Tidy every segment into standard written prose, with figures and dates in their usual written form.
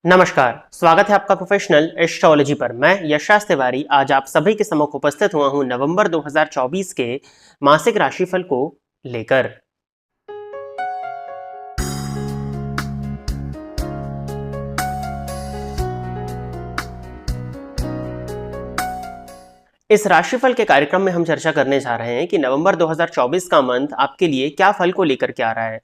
नमस्कार, स्वागत है आपका प्रोफेशनल एस्ट्रोलॉजी पर। मैं यशराज तिवारी आज आप सभी के सम्मुख उपस्थित हुआ हूं नवंबर 2024 के मासिक राशिफल को लेकर। इस राशिफल के कार्यक्रम में हम चर्चा करने जा रहे हैं कि नवंबर 2024 का मंथ आपके लिए क्या फल को लेकर के आ रहा है।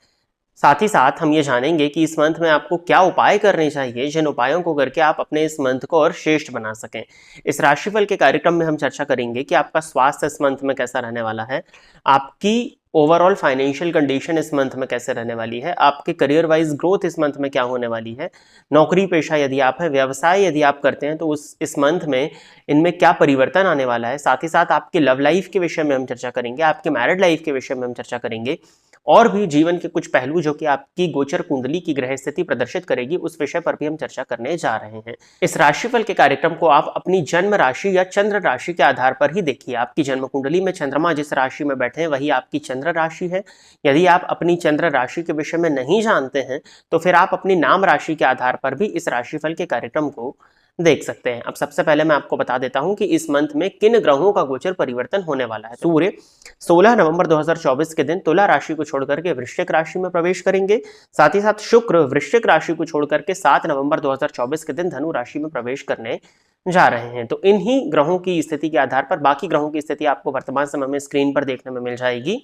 साथ ही साथ हम ये जानेंगे कि इस मंथ में आपको क्या उपाय करने चाहिए, जिन उपायों को करके आप अपने इस मंथ को और श्रेष्ठ बना सकें। इस राशिफल के कार्यक्रम में हम चर्चा करेंगे कि आपका स्वास्थ्य इस मंथ में कैसा रहने वाला है, आपकी ओवरऑल फाइनेंशियल कंडीशन इस मंथ में कैसे रहने वाली है, आपके करियर वाइज ग्रोथ इस मंथ में क्या होने वाली है, नौकरी पेशा यदि आप हैं, व्यवसाय यदि आप करते हैं तो इस मंथ में इनमें क्या परिवर्तन आने वाला है। साथ ही साथ आपके लव लाइफ के विषय में हम चर्चा करेंगे, आपके मैरिड लाइफ के विषय में हम चर्चा करेंगे और भी जीवन के कुछ पहलू जो कि आपकी गोचर कुंडली की ग्रह स्थिति प्रदर्शित करेगी उस विषय पर भी हम चर्चा करने जा रहे हैं। इस राशिफल के कार्यक्रम को आप अपनी जन्म राशि या चंद्र राशि के आधार पर ही देखिए। आपकी जन्म कुंडली में चंद्रमा जिस राशि में बैठे हैं वही आपकी चंद्र राशि है। यदि आप अपनी चंद्र राशि के विषय में नहीं जानते हैं तो फिर आप अपनी नाम राशि के आधार पर भी इस राशिफल के कार्यक्रम को देख सकते हैं। अब सबसे पहले मैं आपको बता देता हूं कि इस मंथ में किन ग्रहों का गोचर परिवर्तन होने वाला है। सूर्य 16 नवंबर 2024 के दिन तुला राशि को छोड़कर के वृश्चिक राशि में प्रवेश करेंगे। साथ ही साथ शुक्र वृश्चिक राशि को छोड़कर के 7 नवंबर 2024 के दिन धनु राशि में प्रवेश करने जा रहे हैं। तो इन्हीं ग्रहों की स्थिति के आधार पर बाकी ग्रहों की स्थिति आपको वर्तमान समय में स्क्रीन पर देखने में मिल जाएगी।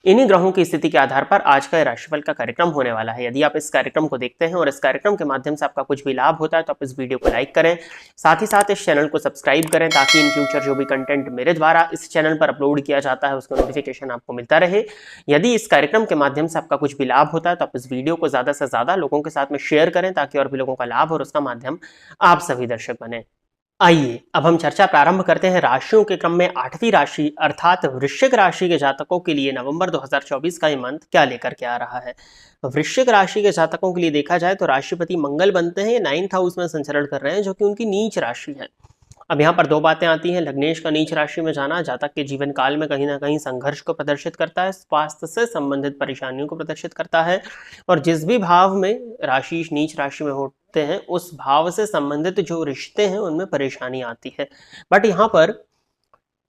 इन्हीं ग्रहों की स्थिति के आधार पर आज का राशिफल का कार्यक्रम होने वाला है। यदि आप इस कार्यक्रम को देखते हैं और इस कार्यक्रम के माध्यम से आपका कुछ भी लाभ होता है तो आप इस वीडियो को लाइक करें, साथ ही साथ इस चैनल को सब्सक्राइब करें ताकि इन फ्यूचर जो भी कंटेंट मेरे द्वारा इस चैनल पर अपलोड किया जाता है उसका नोटिफिकेशन आपको मिलता रहे। यदि इस कार्यक्रम के माध्यम से आपका कुछ भी लाभ होता है तो आप इस वीडियो को ज्यादा से ज्यादा लोगों के साथ में शेयर करें ताकि और भी लोगों का लाभ और उसका माध्यम आप सभी दर्शक बने। आइए अब हम चर्चा प्रारंभ करते हैं राशियों के क्रम में 8वीं राशि अर्थात वृश्चिक राशि के जातकों के लिए नवंबर 2024 का ये मंथ क्या लेकर के आ रहा है। वृश्चिक राशि के जातकों के लिए देखा जाए तो राशिपति मंगल बनते हैं, ये 9th हाउस में संचरण कर रहे हैं जो कि उनकी नीच राशि है। अब यहाँ पर दो बातें आती हैं। लग्नेश का नीच राशि में जाना जातक के जीवन काल में कहीं ना कहीं संघर्ष को प्रदर्शित करता है, स्वास्थ्य से संबंधित परेशानियों को प्रदर्शित करता है और जिस भी भाव में राशि नीच राशि में होते हैं उस भाव से संबंधित जो रिश्ते हैं उनमें परेशानी आती है। बट यहाँ पर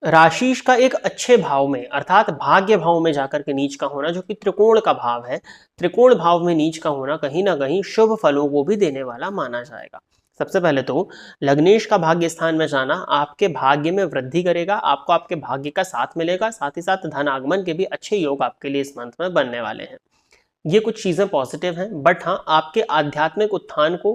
राशिश का एक अच्छे भाव में अर्थात भाग्य भाव में जाकर के नीच का होना जो कि त्रिकोण का भाव है, त्रिकोण भाव में नीच का होना कहीं ना कहीं शुभ फलों को भी देने वाला माना जाएगा। सबसे पहले तो लग्नेश का भाग्य स्थान में जाना आपके भाग्य में वृद्धि करेगा, आपको आपके भाग्य का साथ मिलेगा, साथ ही साथ धन आगमन के भी अच्छे योग आपके लिए इस मंथ में बनने वाले हैं। ये कुछ चीजें पॉजिटिव हैं, बट हाँ आपके आध्यात्मिक उत्थान को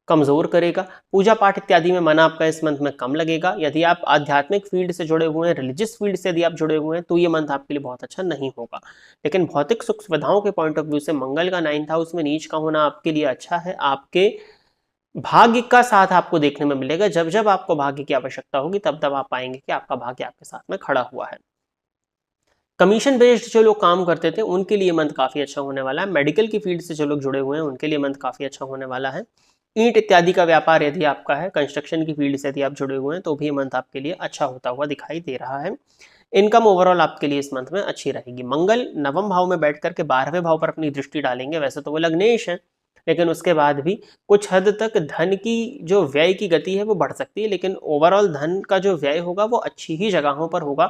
कमजोर करेगा। पूजा पाठ इत्यादि में मन आपका इस मंथ में कम लगेगा। यदि आप आध्यात्मिक फील्ड से जुड़े हुए हैं, रिलीजियस फील्ड से यदि आप जुड़े हुए हैं तो ये मंथ आपके लिए बहुत अच्छा नहीं होगा। लेकिन भौतिक सुख सुविधाओं के पॉइंट ऑफ व्यू से मंगल का 9th हाउस में नीच का होना आपके लिए अच्छा है। आपके भाग्य का साथ आपको देखने में मिलेगा। जब जब आपको भाग्य की आवश्यकता होगी तब तब आप पाएंगे कि आपका भाग्य आपके साथ में खड़ा हुआ है। कमीशन बेस्ड जो लोग काम करते थे उनके लिए मंथ काफी अच्छा होने वाला है। मेडिकल की फील्ड से जो लोग जुड़े हुए हैं उनके लिए मंथ काफी अच्छा होने वाला है। ईंट इत्यादि का व्यापार यदि आपका है, कंस्ट्रक्शन की फील्ड से यदि आप जुड़े हुए हैं तो भी मंथ आपके लिए अच्छा होता हुआ दिखाई दे रहा है। इनकम ओवरऑल आपके लिए इस मंथ में अच्छी रहेगी। मंगल नवम भाव में बैठ करके 12वें भाव पर अपनी दृष्टि डालेंगे। वैसे तो वो लग्नेश है लेकिन उसके बाद भी कुछ हद तक धन की जो व्यय की गति है वो बढ़ सकती है, लेकिन ओवरऑल धन का जो व्यय होगा वो अच्छी ही जगहों पर होगा।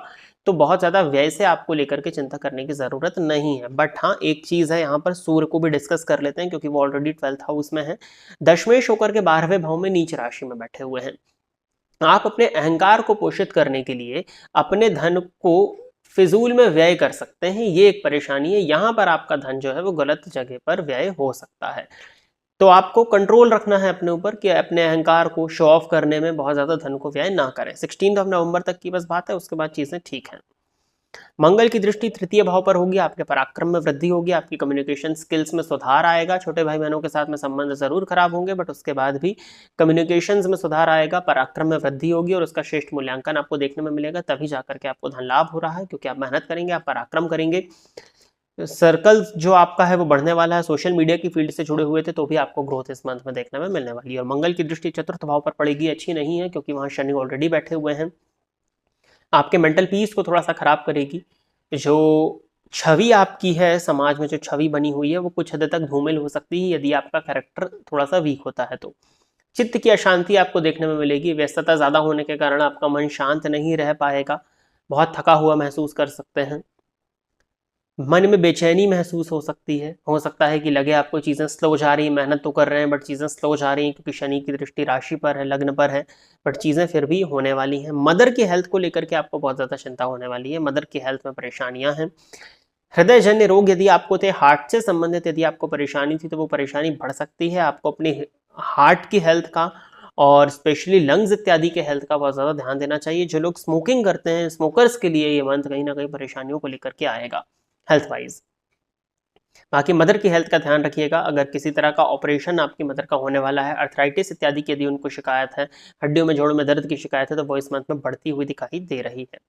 तो बहुत ज़्यादा व्यय से आपको लेकर के चिंता करने की ज़रूरत नहीं है। बट हाँ एक चीज़ है, यहाँ पर सूर्य को भी डिस्कस कर लेते हैं क्योंकि वो ऑलरेडी 12th हाउस में है, दशमेश होकर के 12वें भाव में नीच राशि में बैठे हुए हैं। आप अपने अहंकार को पोषित करने के लिए अपने धन को फिजूल में व्यय कर सकते हैं, ये एक परेशानी है। यहाँ पर आपका धन जो है वो गलत जगह पर व्यय हो सकता है। तो आपको कंट्रोल रखना है अपने ऊपर कि अपने अहंकार को शो ऑफ करने में बहुत ज्यादा धन को व्यय ना करें। 16 नवंबर तक की बस बात है, उसके बाद चीजें ठीक हैं। मंगल की दृष्टि तृतीय भाव पर होगी, आपके पराक्रम में वृद्धि होगी, आपकी कम्युनिकेशन स्किल्स में सुधार आएगा। छोटे भाई बहनों के साथ में संबंध जरूर खराब होंगे बट उसके बाद भी कम्युनिकेशन में सुधार आएगा, पराक्रम में वृद्धि होगी और उसका श्रेष्ठ मूल्यांकन आपको देखने में मिलेगा। तभी जाकर के आपको धन लाभ हो रहा है क्योंकि आप मेहनत करेंगे, आप पराक्रम करेंगे। सर्कल जो आपका है वो बढ़ने वाला है। सोशल मीडिया की फील्ड से जुड़े हुए थे तो भी आपको ग्रोथ इस मंथ में देखने में मिलने वाली है। और मंगल की दृष्टि चतुर्थ भाव पर पड़ेगी, अच्छी नहीं है क्योंकि वहां शनि ऑलरेडी बैठे हुए हैं। आपके मेंटल पीस को थोड़ा सा खराब करेगी। जो छवि आपकी है, समाज में जो छवि बनी हुई है वो कुछ हद तक धूमिल हो सकती है यदि आपका कैरेक्टर थोड़ा सा वीक होता है तो। चित्त की अशांति आपको देखने में मिलेगी, व्यस्तता ज़्यादा होने के कारण आपका मन शांत नहीं रह पाएगा, बहुत थका हुआ महसूस कर सकते हैं। मन में बेचैनी महसूस हो सकती है, हो सकता है कि लगे आपको चीज़ें स्लो जा रही, मेहनत तो कर रहे हैं बट चीज़ें स्लो जा रही हैं क्योंकि शनि की दृष्टि राशि पर है, लग्न पर है, बट चीज़ें फिर भी होने वाली हैं। मदर की हेल्थ को लेकर के आपको बहुत ज़्यादा चिंता होने वाली है, मदर की हेल्थ में परेशानियां हैं। हृदय-जन्य रोग यदि आपको थे, हार्ट से संबंधित यदि आपको परेशानी थी, तो वो परेशानी बढ़ सकती है। आपको अपनी हार्ट की हेल्थ का और स्पेशली लंग्स इत्यादि के हेल्थ का बहुत ज़्यादा ध्यान देना चाहिए। जो लोग स्मोकिंग करते हैं, स्मोकर्स के लिए ये मंथ कहीं न कहीं परेशानियों को लेकर के आएगा, हेल्थ वाइज़। बाकी मदर की हेल्थ का ध्यान रखिएगा। अगर किसी तरह का ऑपरेशन आपकी मदर का होने वाला है, अर्थराइटिस इत्यादि की यदि उनको शिकायत है, हड्डियों में, जोड़ों में दर्द की शिकायत है, तो वो इस मंथ में बढ़ती हुई दिखाई दे रही है।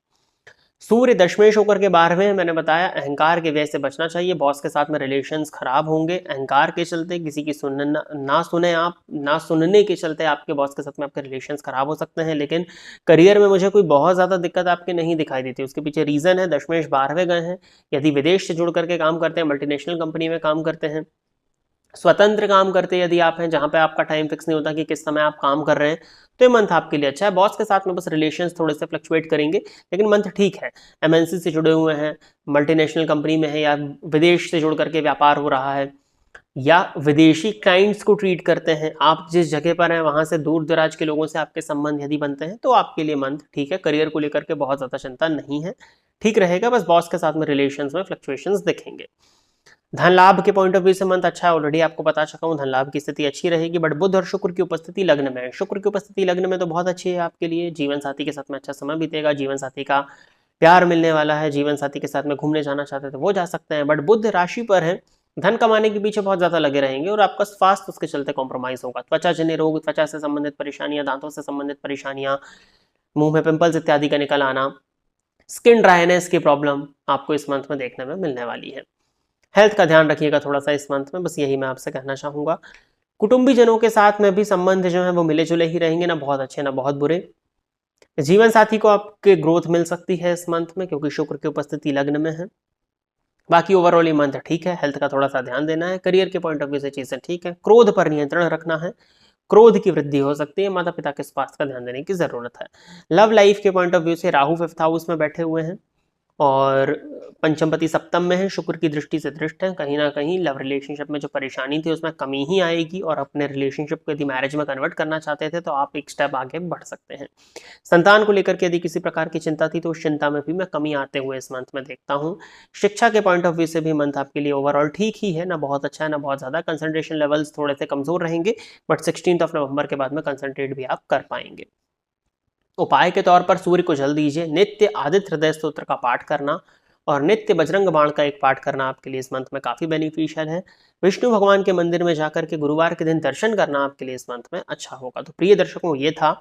सूर्य दशमेश होकर के 12वें, मैंने बताया अहंकार के व्यय से बचना चाहिए, बॉस के साथ में रिलेशंस खराब होंगे, अहंकार के चलते किसी की सुनना ना सुने आप, ना सुनने के चलते आपके बॉस के साथ में आपके रिलेशंस खराब हो सकते हैं। लेकिन करियर में मुझे कोई बहुत ज़्यादा दिक्कत आपके नहीं दिखाई देती, उसके पीछे रीज़न है दशमेश 12वें गए हैं। यदि विदेश से जुड़ करके काम करते हैं, मल्टीनेशनल कंपनी में काम करते हैं, स्वतंत्र काम करते यदि आप हैं, जहाँ पे आपका टाइम फिक्स नहीं होता कि किस समय आप काम कर रहे हैं, तो ये मंथ आपके लिए अच्छा है। बॉस के साथ में बस रिलेशंस थोड़े से फ्लक्चुएट करेंगे, लेकिन मंथ ठीक है। एमएनसी से जुड़े हुए हैं, मल्टीनेशनल कंपनी में है, या विदेश से जुड़ करके व्यापार हो रहा है, या विदेशी क्लाइंट्स को ट्रीट करते हैं, आप जिस जगह पर हैं वहाँ से दूर दराज के लोगों से आपके संबंध यदि बनते हैं, तो आपके लिए मंथ ठीक है। करियर को लेकर के बहुत ज़्यादा चिंता नहीं है, ठीक रहेगा। बस बॉस के साथ में रिलेशंस में फ्लक्चुएशंस दिखेंगे। धन लाभ के पॉइंट ऑफ व्यू से मंथ अच्छा है, ऑलरेडी आपको बता चुका हूँ, धन लाभ की स्थिति अच्छी रहेगी। बट बुध और शुक्र की उपस्थिति लग्न में है, शुक्र की उपस्थिति लग्न में तो बहुत अच्छी है आपके लिए, जीवन साथी के साथ में अच्छा समय बीतेगा, जीवन साथी का प्यार मिलने वाला है, जीवन साथी के साथ में घूमने जाना चाहते हैं तो वो जा सकते हैं। बट बुध राशि पर है, धन कमाने के पीछे बहुत ज्यादा लगे रहेंगे और आपका स्वास्थ्य उसके चलते कॉम्प्रोमाइज होगा। त्वचा जन्य रोग, त्वचा से संबंधित परेशानियां, दांतों से संबंधित परेशानियां, मुंह में पिंपल्स इत्यादि का निकल आना, स्किन ड्राइनेस की प्रॉब्लम आपको इस मंथ में देखने में मिलने वाली है। हेल्थ का ध्यान रखिएगा थोड़ा सा इस मंथ में, बस यही मैं आपसे कहना चाहूँगा। कुटुंबीजनों के साथ में भी संबंध जो है वो मिले जुले ही रहेंगे, ना बहुत अच्छे ना बहुत बुरे। जीवन साथी को आपके ग्रोथ मिल सकती है इस मंथ में, क्योंकि शुक्र की उपस्थिति लग्न में है। बाकी ओवरऑल ये मंथ ठीक है, हेल्थ का थोड़ा सा ध्यान देना है, करियर के पॉइंट ऑफ व्यू से चीज़ें ठीक है, क्रोध पर नियंत्रण रखना है, क्रोध की वृद्धि हो सकती है, माता पिता के स्वास्थ्य का ध्यान देने की जरूरत है। लव लाइफ के पॉइंट ऑफ व्यू से राहु 5th हाउस में बैठे हुए हैं और पंचमपति सप्तम में है, शुक्र की दृष्टि से दृष्ट है। कहीं ना कहीं लव रिलेशनशिप में जो परेशानी थी उसमें कमी ही आएगी, और अपने रिलेशनशिप को यदि मैरिज में कन्वर्ट करना चाहते थे तो आप एक स्टेप आगे बढ़ सकते हैं। संतान को लेकर के यदि किसी प्रकार की चिंता थी तो उस चिंता में भी मैं कमी आते हुए इस मंथ में देखता हूँ। शिक्षा के पॉइंट ऑफ व्यू से भी मंथ आपके लिए ओवरऑल ठीक ही है, ना बहुत अच्छा है ना बहुत ज़्यादा। कंसंट्रेशन लेवल्स थोड़े से कमज़ोर रहेंगे, बट 16 नवंबर के बाद में कंसंट्रेट भी आप कर पाएंगे। उपाय के तौर पर सूर्य को जल दीजिए, नित्य आदित्य हृदय स्तोत्र का पाठ करना और नित्य बजरंग बाण का एक पाठ करना आपके लिए इस मंथ में काफी बेनिफिशियल है। विष्णु भगवान के मंदिर में जाकर के गुरुवार के दिन दर्शन करना आपके लिए इस मंथ में अच्छा होगा। तो प्रिय दर्शकों, ये था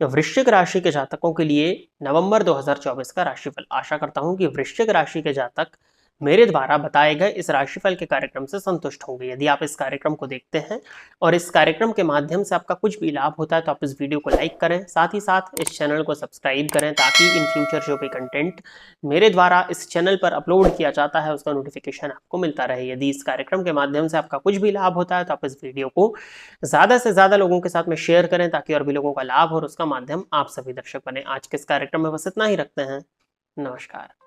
वृश्चिक राशि के जातकों के लिए नवंबर 2024 का राशिफल। आशा करता हूं कि वृश्चिक राशि के जातक मेरे द्वारा बताए गए इस राशिफल के कार्यक्रम से संतुष्ट होंगे। यदि आप इस कार्यक्रम को देखते हैं और इस कार्यक्रम के माध्यम से आपका कुछ भी लाभ होता है तो आप इस वीडियो को लाइक करें, साथ ही साथ इस चैनल को सब्सक्राइब करें, ताकि इन फ्यूचर जो भी कंटेंट मेरे द्वारा इस चैनल पर अपलोड किया जाता है उसका नोटिफिकेशन आपको मिलता रहे। यदि इस कार्यक्रम के माध्यम से आपका कुछ भी लाभ होता है तो आप इस वीडियो को ज़्यादा से ज़्यादा लोगों के साथ में शेयर करें, ताकि और भी लोगों का लाभ हो और उसका माध्यम आप सभी दर्शक बने। आज के इस कार्यक्रम में बस इतना ही रखते हैं। नमस्कार।